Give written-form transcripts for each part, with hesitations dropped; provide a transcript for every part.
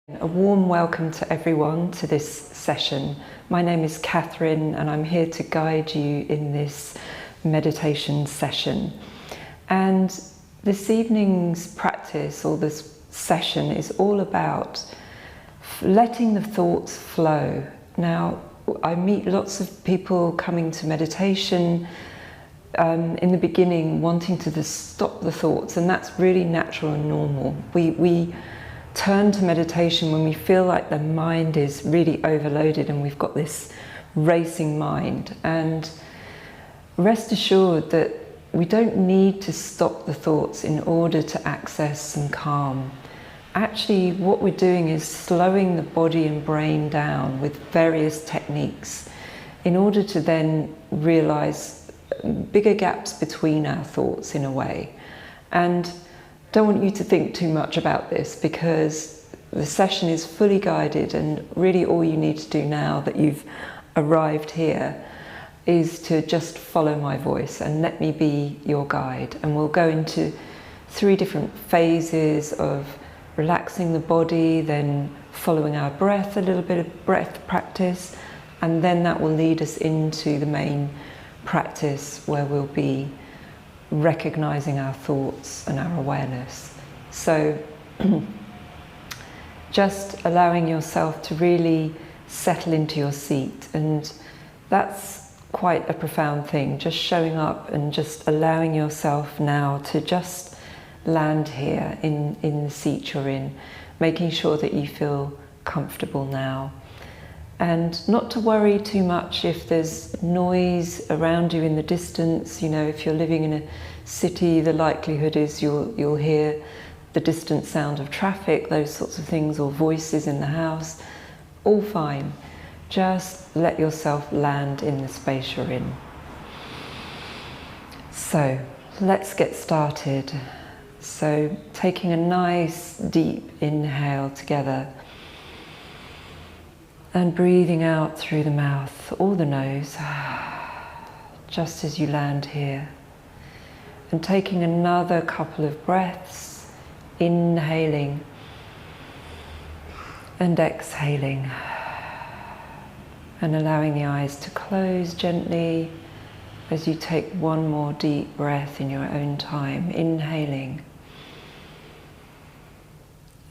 A warm welcome to everyone to this session. My name is Catherine and I'm here to guide you in this meditation session. And this evening's practice or this session is all about letting the thoughts flow. Now, I meet lots of people coming to meditation in the beginning wanting to just stop the thoughts, and that's really natural and normal. We turn to meditation when we feel like the mind is really overloaded and we've got this racing mind. And rest assured that we don't need to stop the thoughts in order to access some calm. Actually, what we're doing is slowing the body and brain down with various techniques in order to then realize bigger gaps between our thoughts in a way. And don't want you to think too much about this because the session is fully guided, and really all you need to do now that you've arrived here is to just follow my voice and let me be your guide. And we'll go into 3 different phases of relaxing the body, then following our breath, a little bit of breath practice, and then that will lead us into the main practice where we'll be recognizing our thoughts and our awareness. So just allowing yourself to really settle into your seat, and that's quite a profound thing, just showing up and just allowing yourself now to just land here in the seat you're in, making sure that you feel comfortable now. And not to worry too much if there's noise around you in the distance. You know, if you're living in a city, the likelihood is you'll hear the distant sound of traffic, those sorts of things, or voices in the house. All fine. Just let yourself land in the space you're in. So, let's get started. So, taking a nice deep inhale together, and breathing out through the mouth or the nose, just as you land here. And taking another couple of breaths, inhaling and exhaling. And allowing the eyes to close gently as you take one more deep breath in your own time, inhaling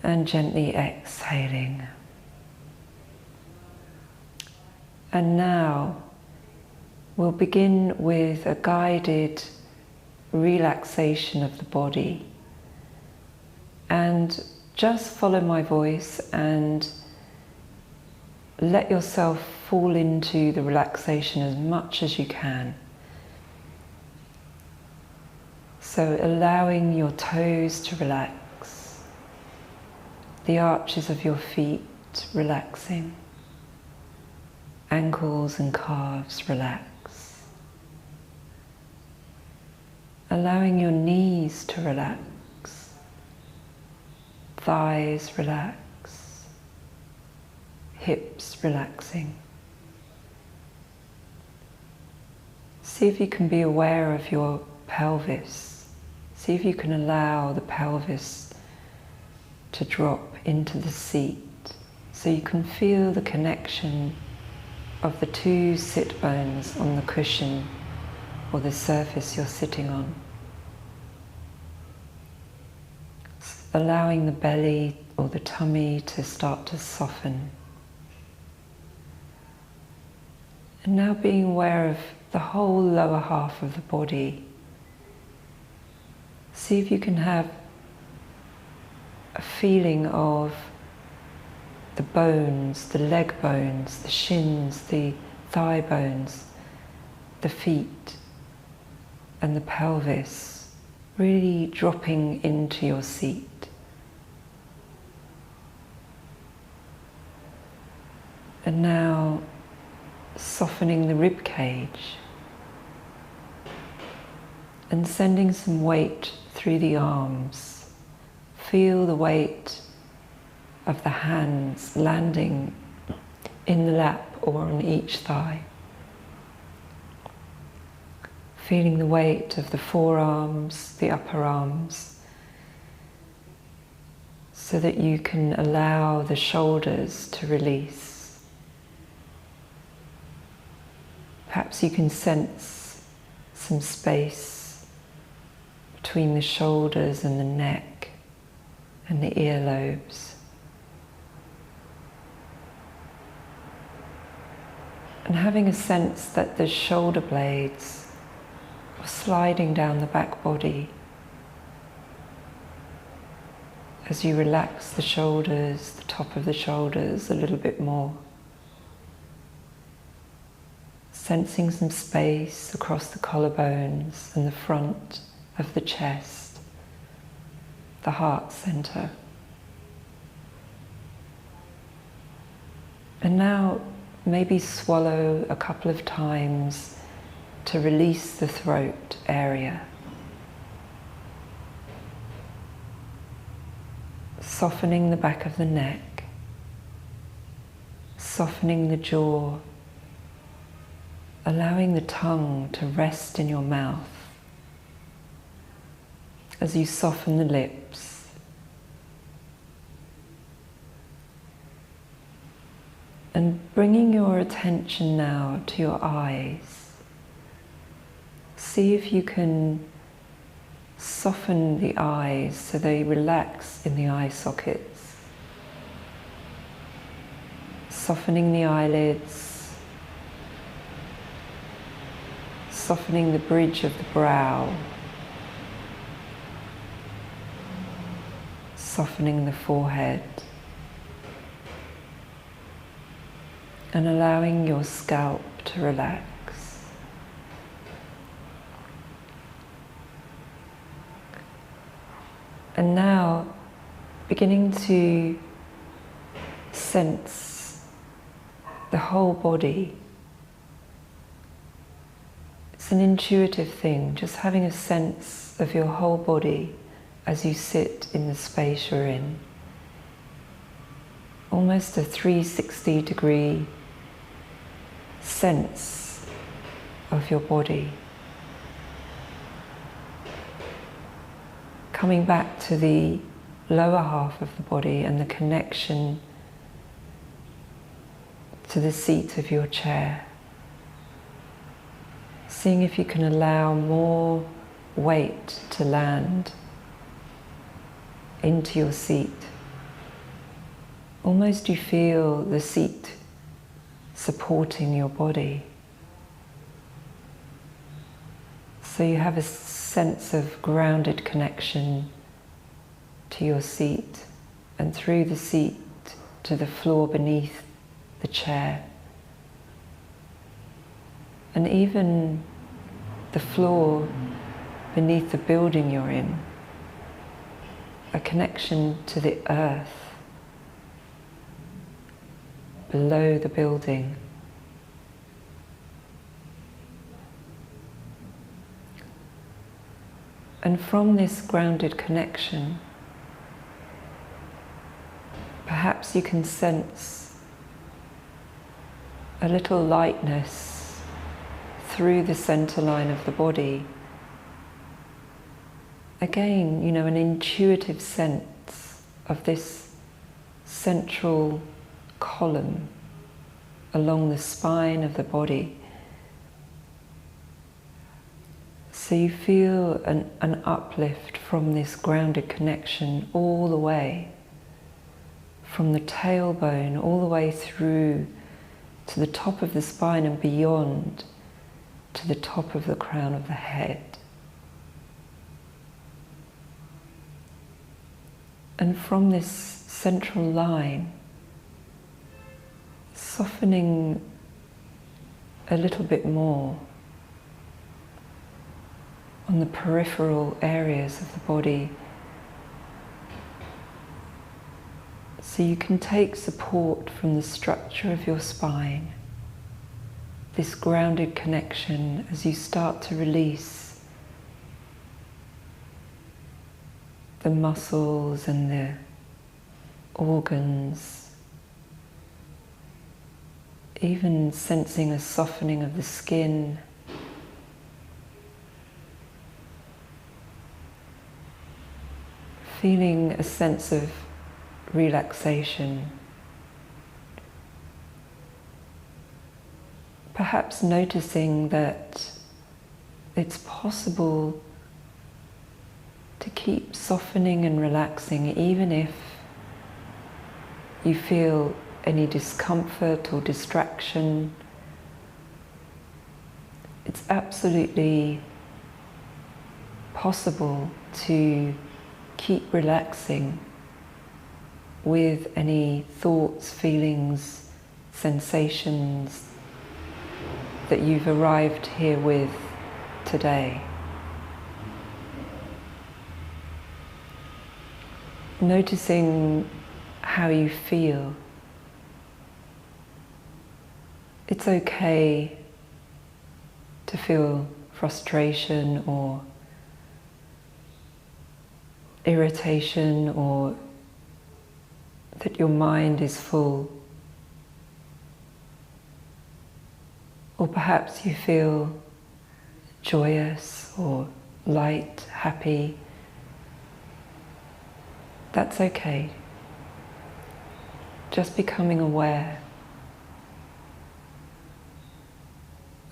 and gently exhaling. And now we'll begin with a guided relaxation of the body. And just follow my voice and let yourself fall into the relaxation as much as you can. So allowing your toes to relax, the arches of your feet relaxing, ankles and calves relax. Allowing your knees to relax, thighs relax, hips relaxing. See if you can be aware of your pelvis. See if you can allow the pelvis to drop into the seat so you can feel the connection of the 2 sit bones on the cushion or the surface you're sitting on. Allowing the belly or the tummy to start to soften. And now being aware of the whole lower half of the body. See if you can have a feeling of the bones, the leg bones, the shins, the thigh bones, the feet, and the pelvis really dropping into your seat. And now softening the rib cage and sending some weight through the arms. Feel the weight of the hands landing in the lap or on each thigh. Feeling the weight of the forearms, the upper arms, so that you can allow the shoulders to release. Perhaps you can sense some space between the shoulders and the neck and the earlobes. And having a sense that the shoulder blades are sliding down the back body as you relax the shoulders, the top of the shoulders a little bit more. Sensing some space across the collarbones and the front of the chest, the heart center. And now maybe swallow a couple of times to release the throat area. Softening the back of the neck, softening the jaw, allowing the tongue to rest in your mouth as you soften the lips. And bringing your attention now to your eyes. See if you can soften the eyes so they relax in the eye sockets. Softening the eyelids. Softening the bridge of the brow. Softening the forehead. And allowing your scalp to relax. And now, beginning to sense the whole body. It's an intuitive thing, just having a sense of your whole body as you sit in the space you're in. Almost a 360-degree sense of your body. Coming back to the lower half of the body and the connection to the seat of your chair. Seeing if you can allow more weight to land into your seat. Almost you feel the seat supporting your body. So you have a sense of grounded connection to your seat and through the seat to the floor beneath the chair. And even the floor beneath the building you're in. A connection to the earth below the building. And from this grounded connection, perhaps you can sense a little lightness through the center line of the body. Again, an intuitive sense of this central column along the spine of the body. So you feel an uplift from this grounded connection all the way, from the tailbone all the way through to the top of the spine and beyond to the top of the crown of the head. And from this central line, softening a little bit more on the peripheral areas of the body, so you can take support from the structure of your spine, this grounded connection as you start to release the muscles and the organs, even sensing a softening of the skin. Feeling a sense of relaxation. Perhaps noticing that it's possible to keep softening and relaxing even if you feel any discomfort or distraction. It's absolutely possible to keep relaxing with any thoughts, feelings, sensations that you've arrived here with today. Noticing how you feel. It's okay to feel frustration or irritation, or that your mind is full. Or perhaps you feel joyous or light, happy. That's okay. Just becoming aware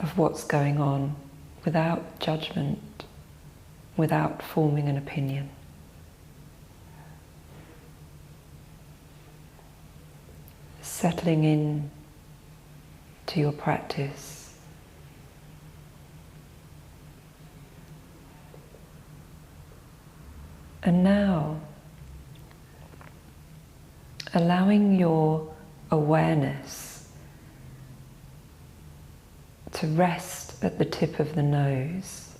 of what's going on without judgment, without forming an opinion. Settling in to your practice. And now, allowing your awareness to rest at the tip of the nose,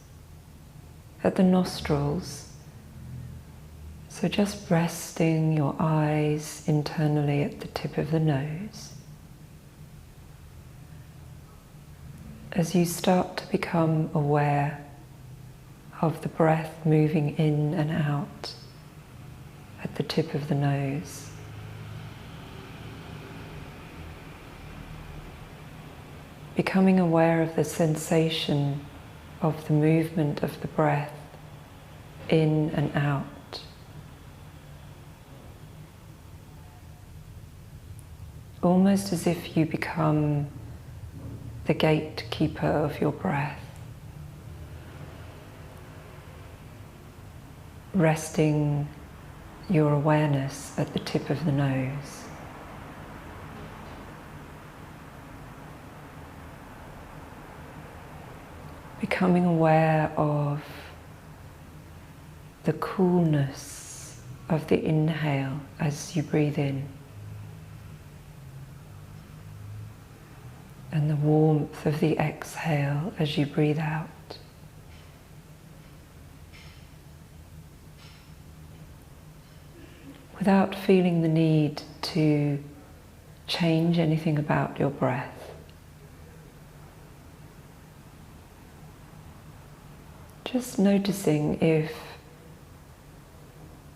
at the nostrils. So just resting your eyes internally at the tip of the nose. As you start to become aware of the breath moving in and out at the tip of the nose. Becoming aware of the sensation of the movement of the breath in and out. Almost as if you become the gatekeeper of your breath. Resting your awareness at the tip of the nose. Becoming aware of the coolness of the inhale as you breathe in, and the warmth of the exhale as you breathe out. Without feeling the need to change anything about your breath. Just noticing if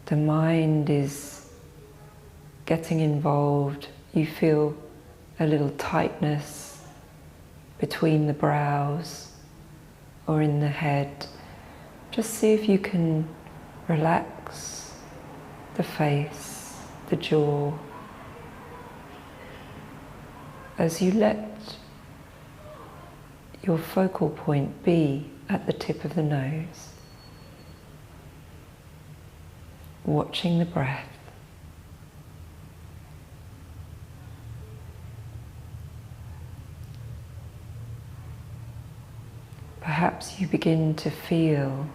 the mind is getting involved, you feel a little tightness between the brows or in the head. Just see if you can relax the face, the jaw, as you let your focal point be at the tip of the nose, watching the breath. Perhaps you begin to feel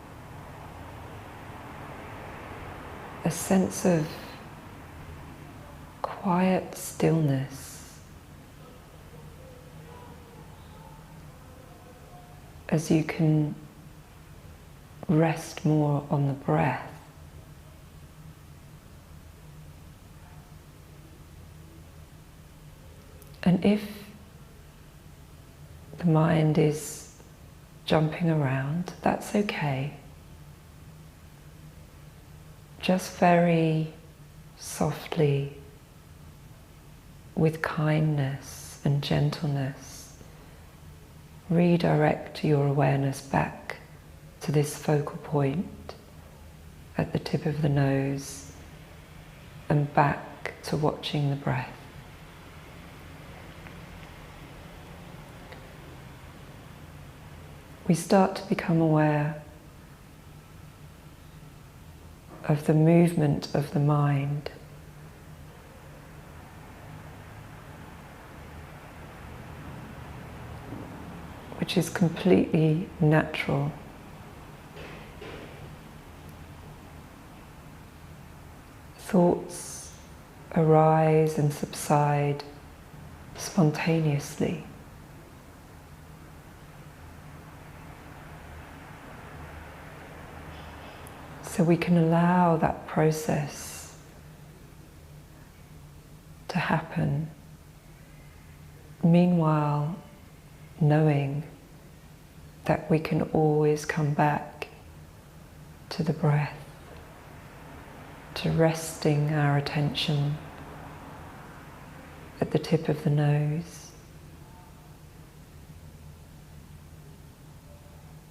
a sense of quiet stillness as you can rest more on the breath. And if the mind is jumping around, that's okay. Just very softly, with kindness and gentleness, redirect your awareness back to this focal point at the tip of the nose and back to watching the breath. We start to become aware of the movement of the mind, which is completely natural. Thoughts arise and subside spontaneously. So we can allow that process to happen, meanwhile knowing that we can always come back to the breath, to resting our attention at the tip of the nose,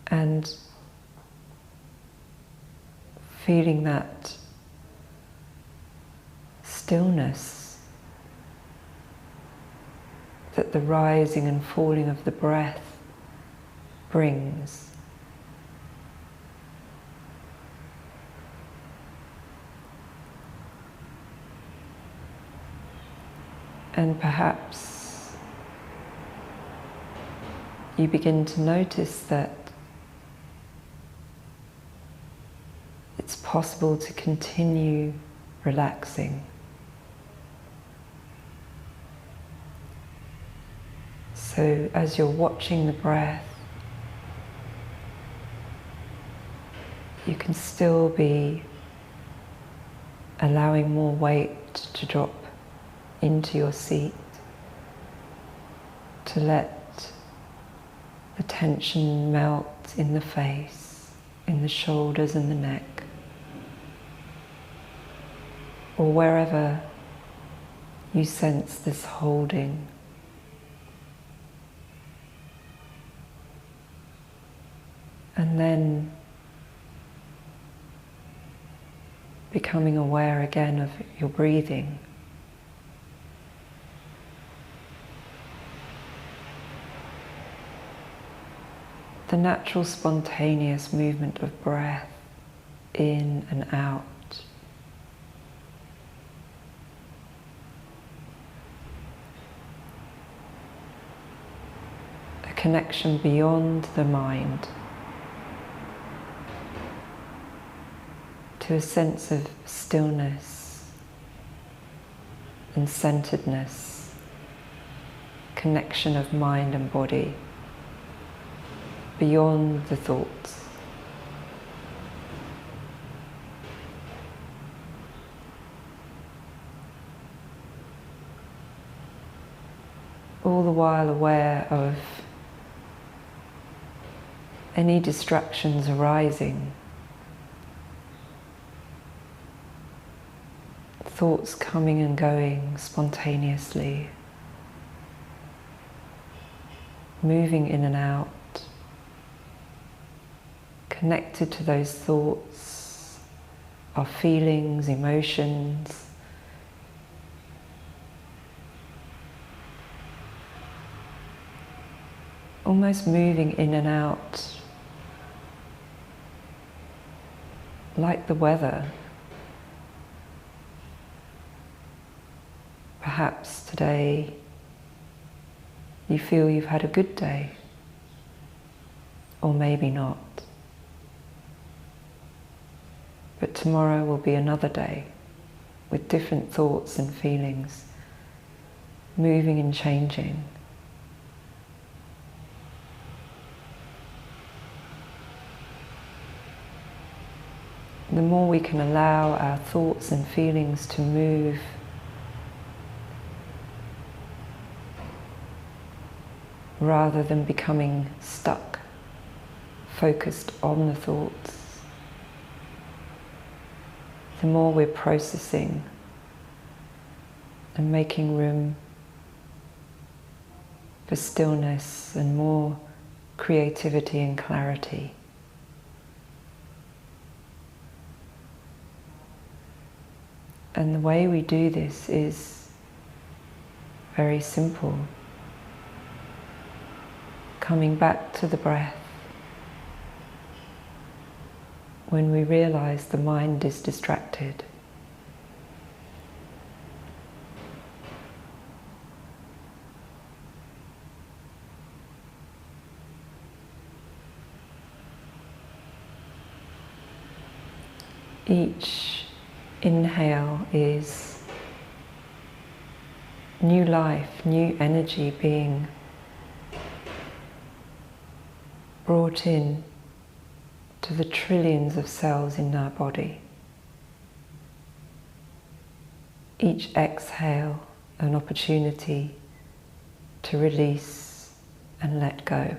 and feeling that stillness that the rising and falling of the breath brings. And perhaps you begin to notice that it's possible to continue relaxing. So as you're watching the breath, you can still be allowing more weight to drop into your seat, to let the tension melt in the face, in the shoulders and the neck, or wherever you sense this holding. And then becoming aware again of your breathing. The natural spontaneous movement of breath in and out. A connection beyond the mind to a sense of stillness and centeredness, connection of mind and body beyond the thoughts. All the while aware of any distractions arising, thoughts coming and going spontaneously, moving in and out, connected to those thoughts, our feelings, emotions, almost moving in and out like the weather. Perhaps today you feel you've had a good day, or maybe not. But tomorrow will be another day with different thoughts and feelings, moving and changing. The more we can allow our thoughts and feelings to move, rather than becoming stuck, focused on the thoughts, the more we're processing and making room for stillness and more creativity and clarity. And the way we do this is very simple. Coming back to the breath when we realize the mind is distracted. Each inhale is new life, new energy being brought in to the trillions of cells in our body. Each exhale, an opportunity to release and let go.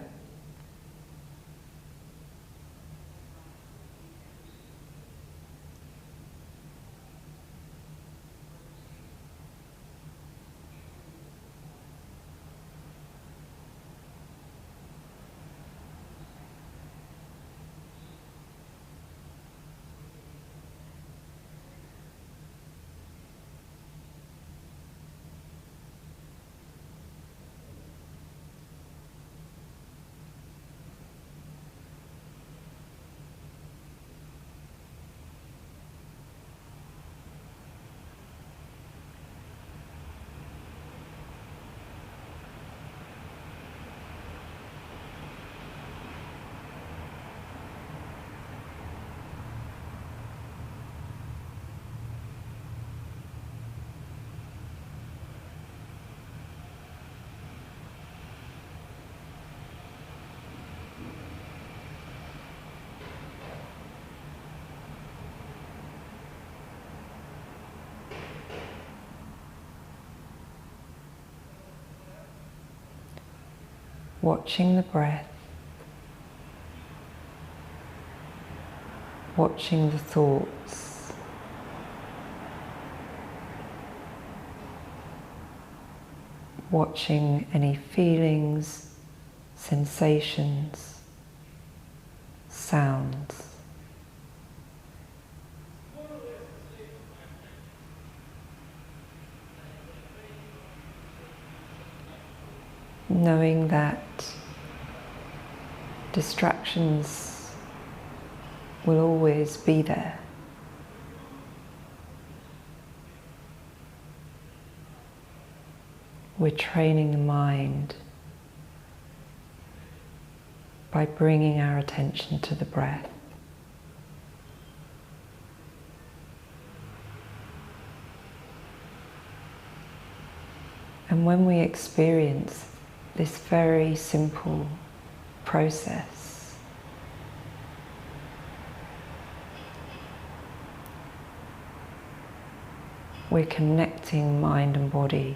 Watching the breath, watching the thoughts, watching any feelings, sensations, sounds. Knowing that distractions will always be there. We're training the mind by bringing our attention to the breath. And when we experience this very simple process, we're connecting mind and body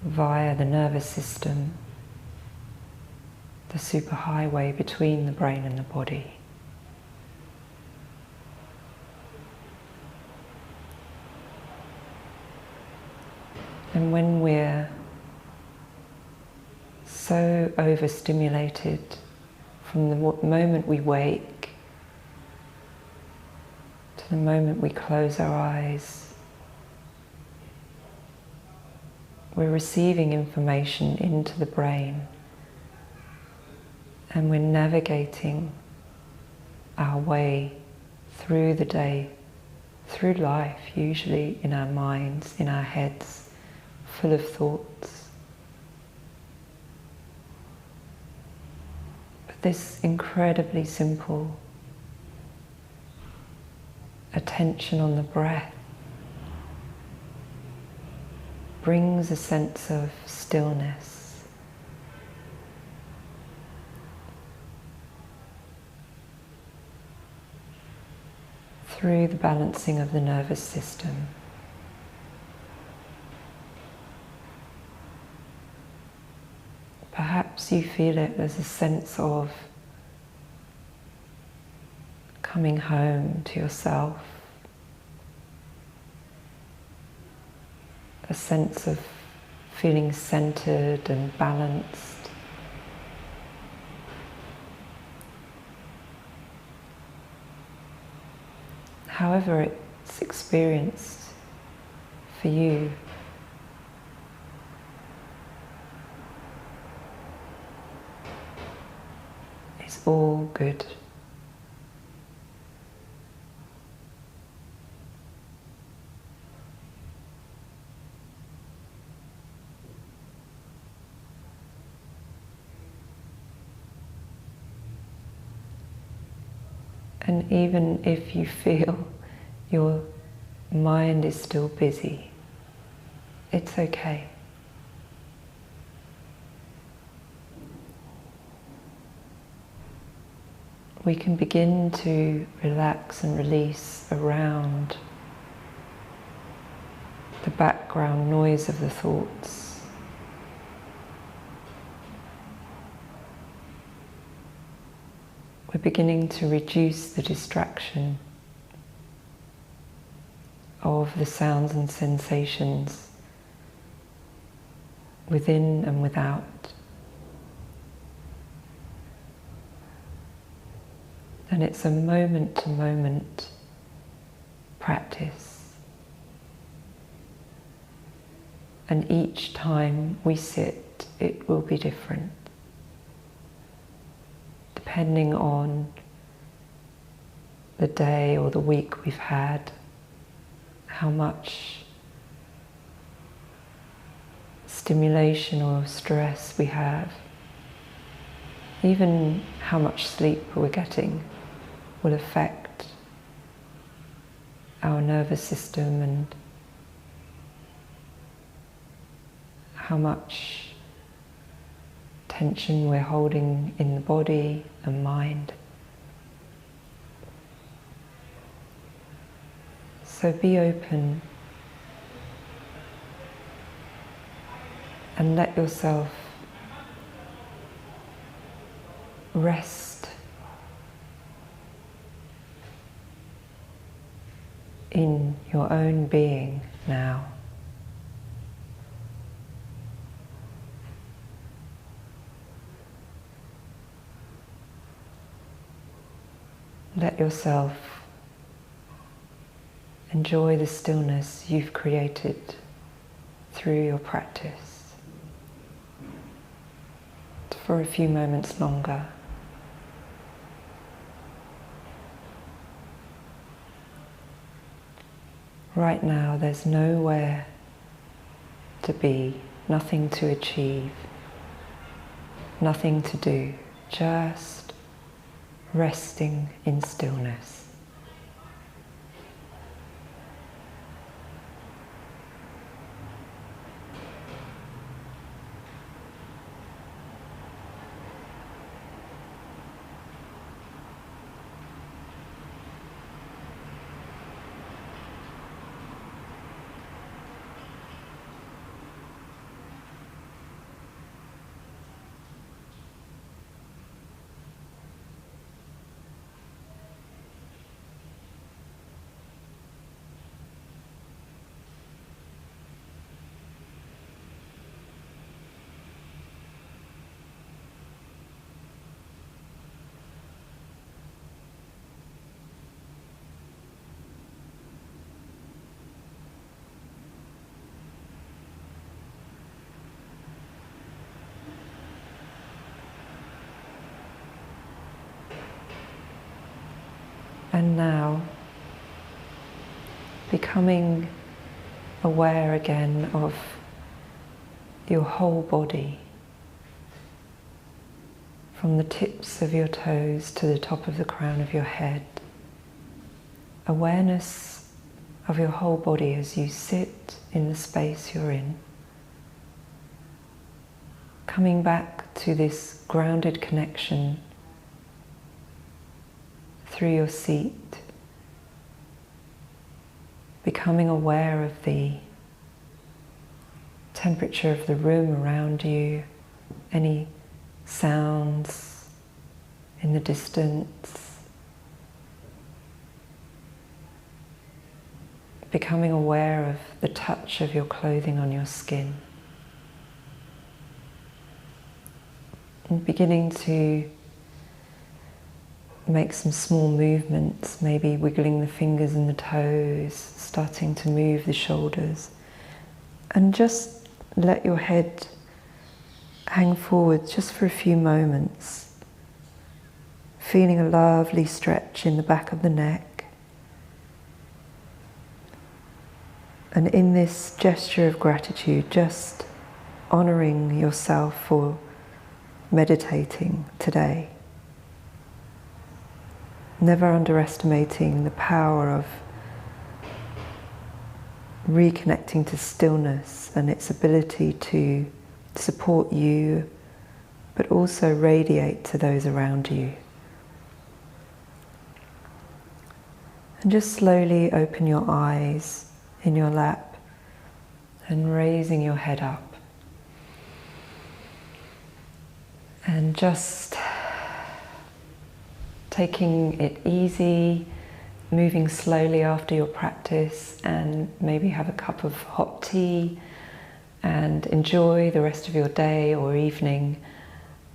via the nervous system, the superhighway between the brain and the body. And when we're so overstimulated from the moment we wake to the moment we close our eyes, we're receiving information into the brain and we're navigating our way through the day, through life, usually in our minds, in our heads, full of thoughts. But this incredibly simple attention on the breath brings a sense of stillness. Through the balancing of the nervous system. Perhaps you feel it as a sense of coming home to yourself, a sense of feeling centered and balanced. however it's experienced for you. It's all good. And even if you feel your mind is still busy, it's okay. We can begin to relax and release around the background noise of the thoughts. We're beginning to reduce the distraction of the sounds and sensations within and without. And it's a moment-to-moment practice. And each time we sit, it will be different, depending on the day or the week we've had, how much stimulation or stress we have, even how much sleep we're getting will affect our nervous system and how much tension we're holding in the body and mind. So be open and let yourself rest in your own being now. Let yourself enjoy the stillness you've created through your practice for a few moments longer. Right now, there's nowhere to be, nothing to achieve, nothing to do, just resting in stillness. And now, becoming aware again of your whole body, from the tips of your toes to the top of the crown of your head. Awareness of your whole body as you sit in the space you're in. Coming back to this grounded connection through your seat, becoming aware of the temperature of the room around you, any sounds in the distance, becoming aware of the touch of your clothing on your skin, and beginning to make some small movements, maybe wiggling the fingers and the toes, starting to move the shoulders. And just let your head hang forward just for a few moments, feeling a lovely stretch in the back of the neck. And in this gesture of gratitude, just honouring yourself for meditating today. Never underestimating the power of reconnecting to stillness and its ability to support you, but also radiate to those around you. And just slowly open your eyes in your lap and raising your head up. And just taking it easy, moving slowly after your practice, and maybe have a cup of hot tea and enjoy the rest of your day or evening.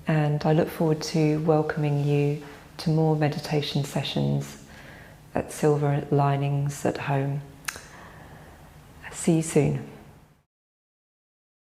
And I look forward to welcoming you to more meditation sessions at Silver Linings at Home. See you soon.